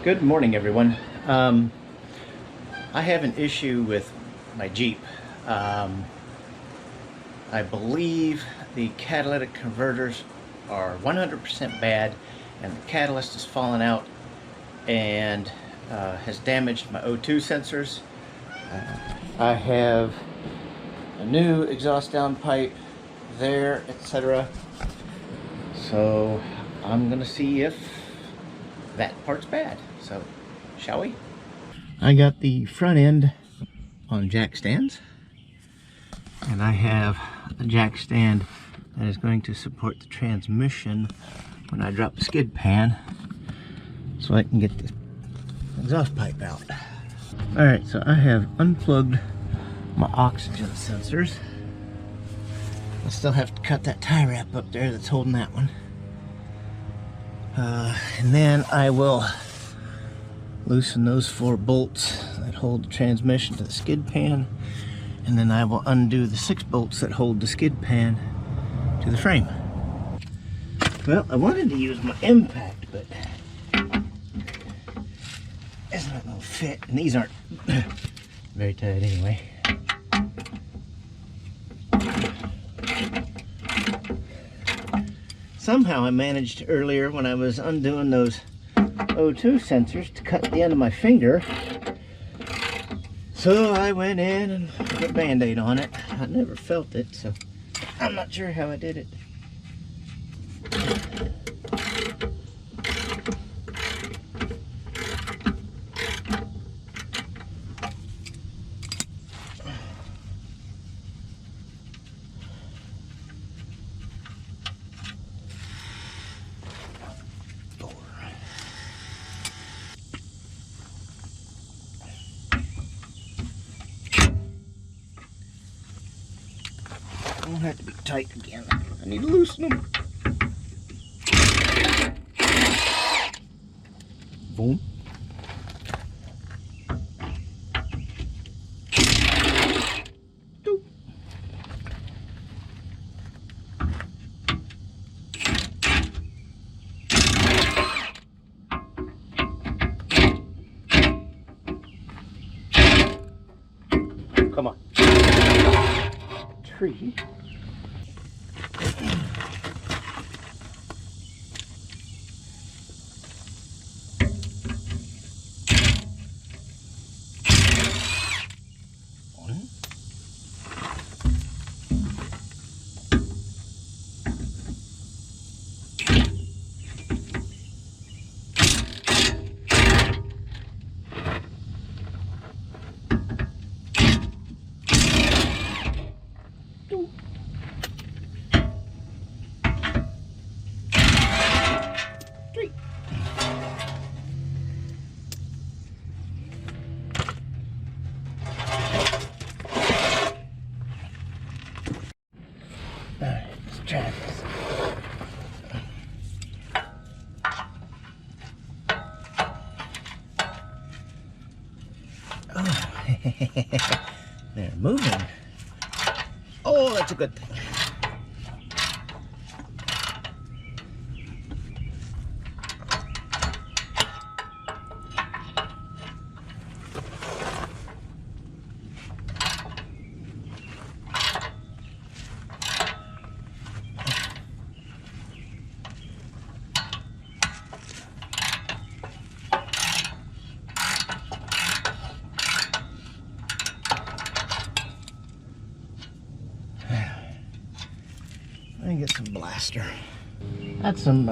Good morning, everyone. I have an issue with my Jeep. I believe the catalytic converters are 100% bad, and the catalyst has fallen out and has damaged my O2 sensors. I have a new exhaust downpipe there, etc. So I'm gonna see if that part's bad. So, shall we? I got the front end on jack stands, and I have a jack stand that is going to support the transmission when I drop the skid pan, so I can get the exhaust pipe out. Alright, so I have unplugged my oxygen sensors. I still have to cut that tie wrap up there that's holding that one. And then I will loosen those 4 bolts that hold the transmission to the skid pan, and then I will undo the 6 bolts that hold the skid pan to the frame. Well, I wanted to use my impact, but it's not going to fit, and these aren't very tight anyway. Somehow I managed earlier when I was undoing those O2 sensors to cut the end of my finger. So I went in and put a band-aid on it. I never felt it, so I'm not sure how I did it. Don't have to be tight again. I need to loosen them. Boom. Doop. Come on. Tree. Alright, let's try this. Oh, they're moving. Oh, that's a good thing. Let me get some blaster. That's some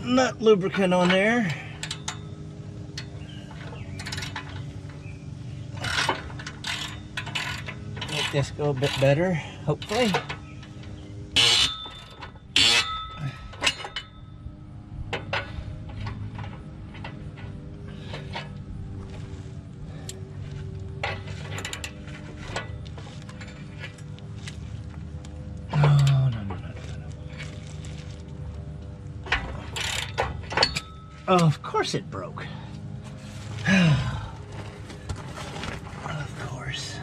nut lubricant on there. Make this go a bit better, hopefully. Oh, of course it broke. Of course.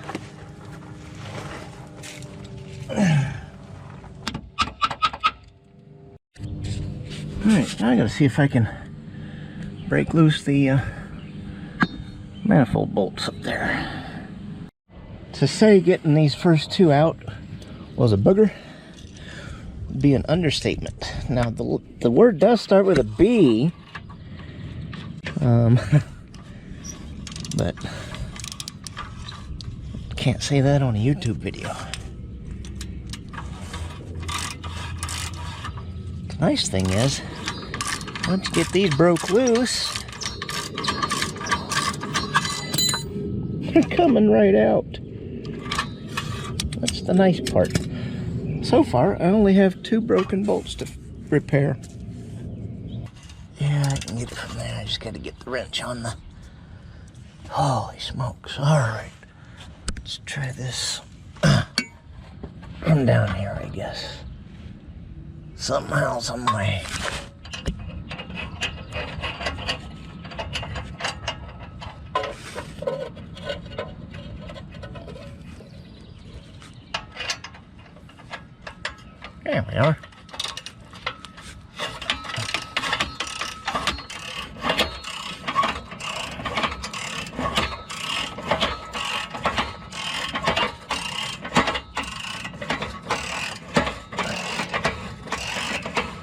Alright, now I gotta see if I can break loose the manifold bolts up there. To say getting these first two out was a booger would be an understatement. Now the word does start with a B, but can't say that on a YouTube video. The nice thing is, once you get these broke loose, they're coming right out. That's the nice part. So far, I only have 2 broken bolts to repair. Yeah, I can get it from there. I just got to get the wrench on the... Holy smokes. Alright. Let's try this from down here, I guess. Somehow, some way. There we are.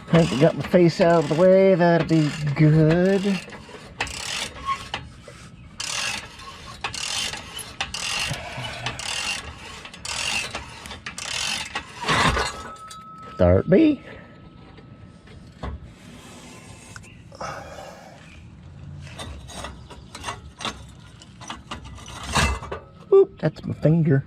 I think I got my face out of the way. That'll be good. Start B. Oop, that's my finger.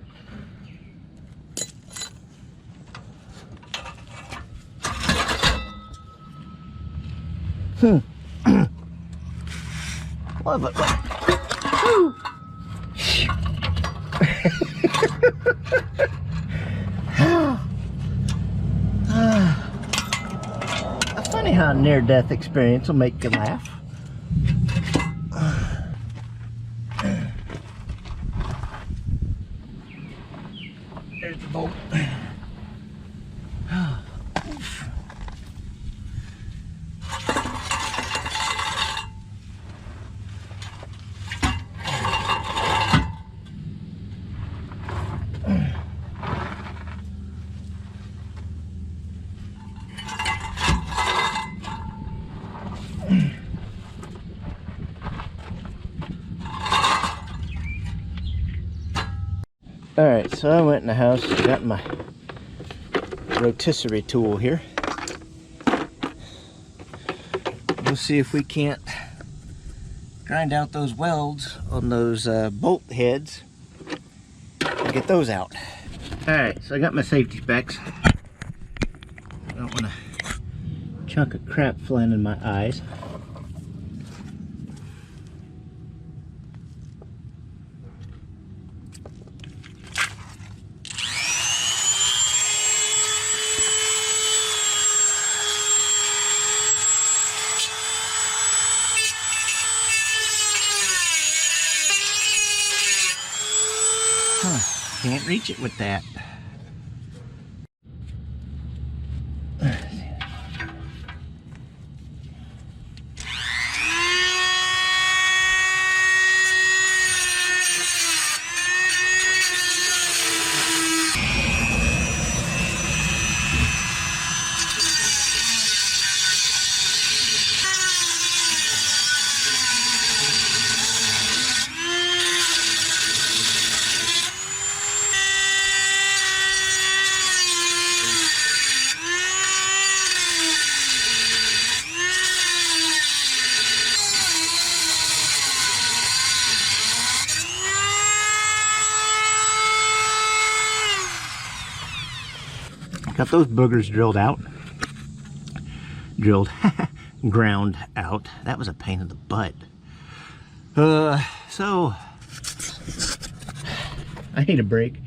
Love it. Funny how a near-death experience will make you laugh. There's the bolt. Alright, so I went in the house and got my rotisserie tool here. We'll see if we can't grind out those welds on those bolt heads and get those out. Alright, so I got my safety specs. I don't want a chunk of crap flying in my eyes. Can't reach it with that. Got those boogers drilled out. Ground out. That was a pain in the butt. So I need a break.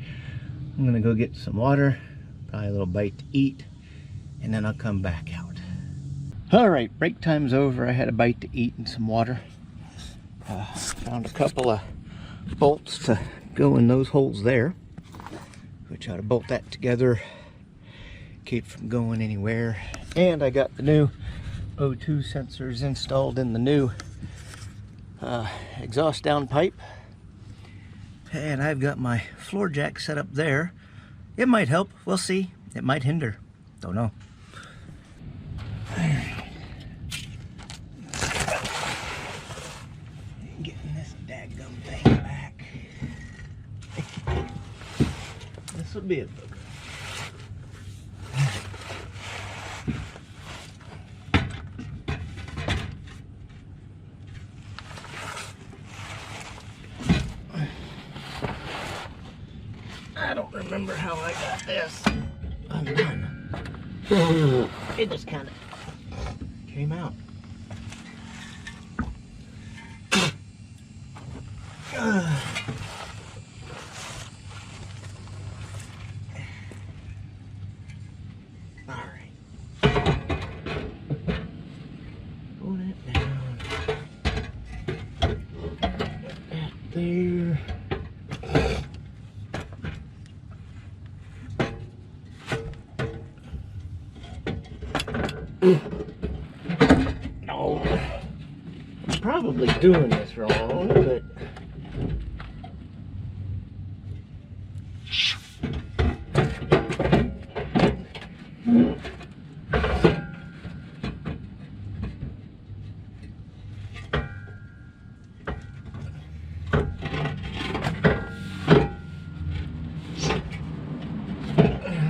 I'm gonna go get some water, probably a little bite to eat, and then I'll come back out. All right, break time's over. I had a bite to eat and some water. Found a couple of bolts to go in those holes there, which ought to bolt that together, keep from going anywhere. And I got the new O2 sensors installed in the new exhaust downpipe. And I've got my floor jack set up there. It might help, we'll see. It might hinder, don't know. Getting this daggum thing back. This would be a booger. I don't remember how I got this undone. It just kind of came out. All right. Pull it down. Put that there. No, I'm probably doing this wrong, but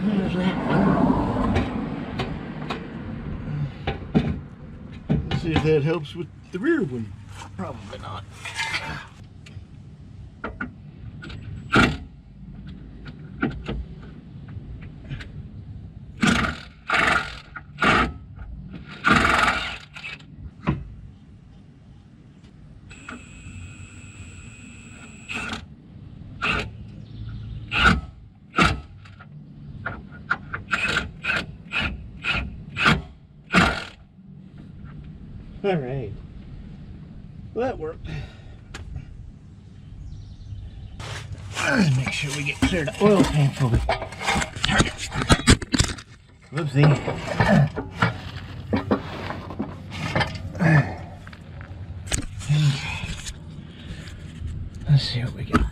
there's that one. See if that helps with the rear one. Probably not. All right. Well, that worked. Make sure we get clear to oil pan before we turn it. Whoopsie. Let's see what we got.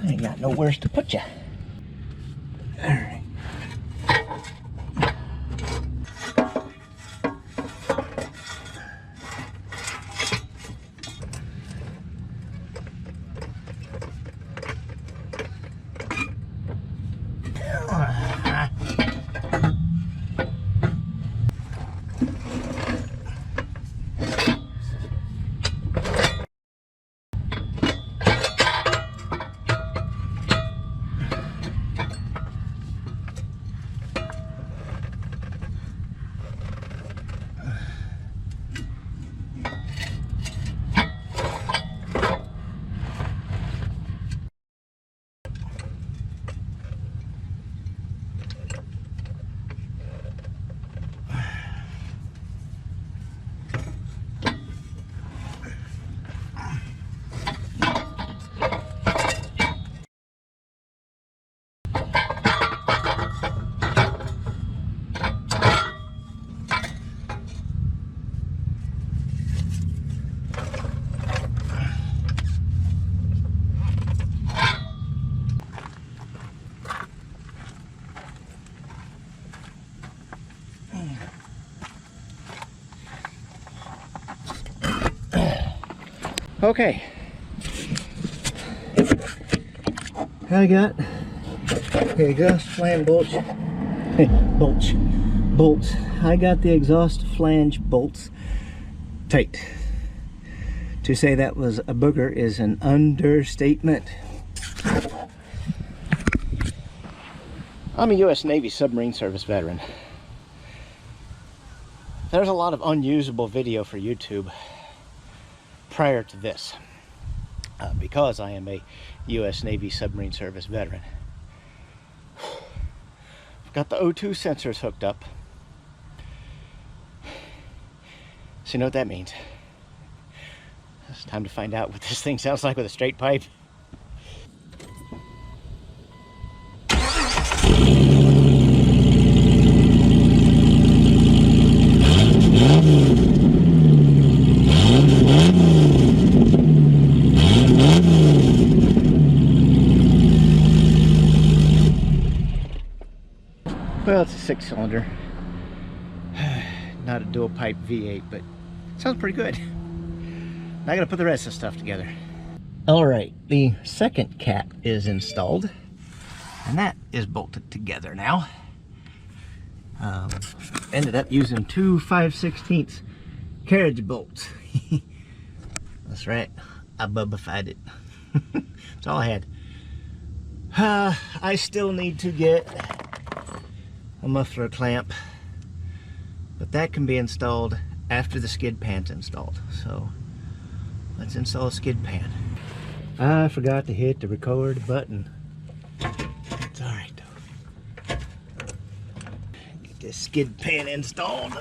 I ain't got nowhere to put you. All right. Okay, I got the exhaust flange bolts. bolts. I got the exhaust flange bolts tight. To say that was a booger is an understatement. I'm a U.S. Navy submarine service veteran. There's a lot of unusable video for YouTube prior to this, because I am a U.S. Navy submarine service veteran. I've got the O2 sensors hooked up. So you know what that means. It's time to find out what this thing sounds like with a straight pipe. Well, it's a 6-cylinder, not a dual pipe V8, but it sounds pretty good. Now I gotta put the rest of the stuff together. All right, the second cat is installed, and that is bolted together now. Ended up using two 5/16 carriage bolts. That's right, I bubbified it. That's all I had. I still need to get a muffler clamp, but that can be installed after the skid pan's installed. So let's install a skid pan. I forgot to hit the record button. It's all right though. Get this skid pan installed.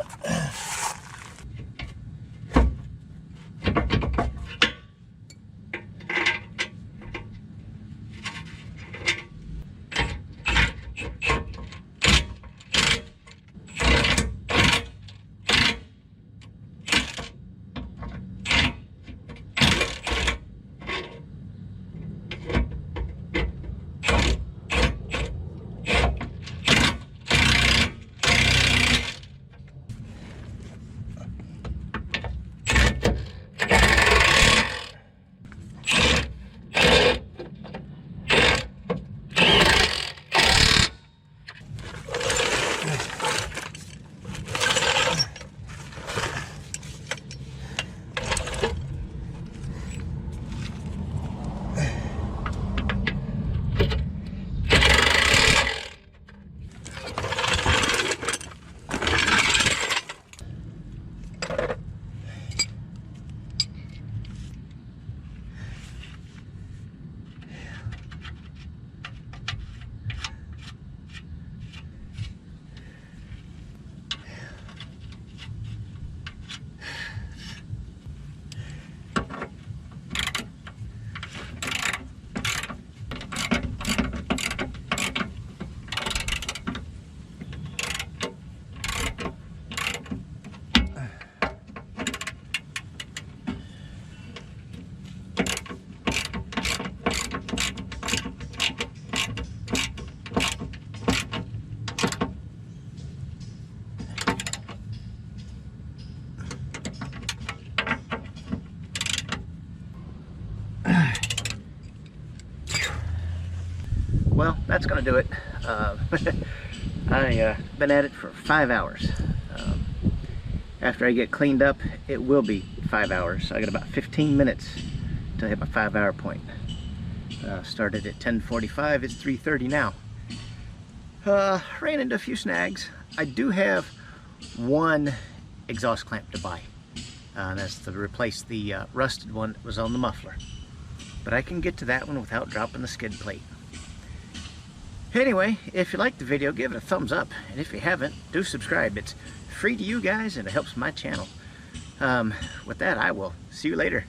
Well, that's gonna do it. I've been at it for 5 hours. After I get cleaned up, it will be 5 hours. So I got about 15 minutes to hit my 5-hour point. Started at 10:45, it's 3:30 now. Ran into a few snags. I do have one exhaust clamp to buy. That's to replace the rusted one that was on the muffler. But I can get to that one without dropping the skid plate. Anyway, if you liked the video, give it a thumbs up. And if you haven't, do subscribe. It's free to you guys and it helps my channel. With that, I will see you later.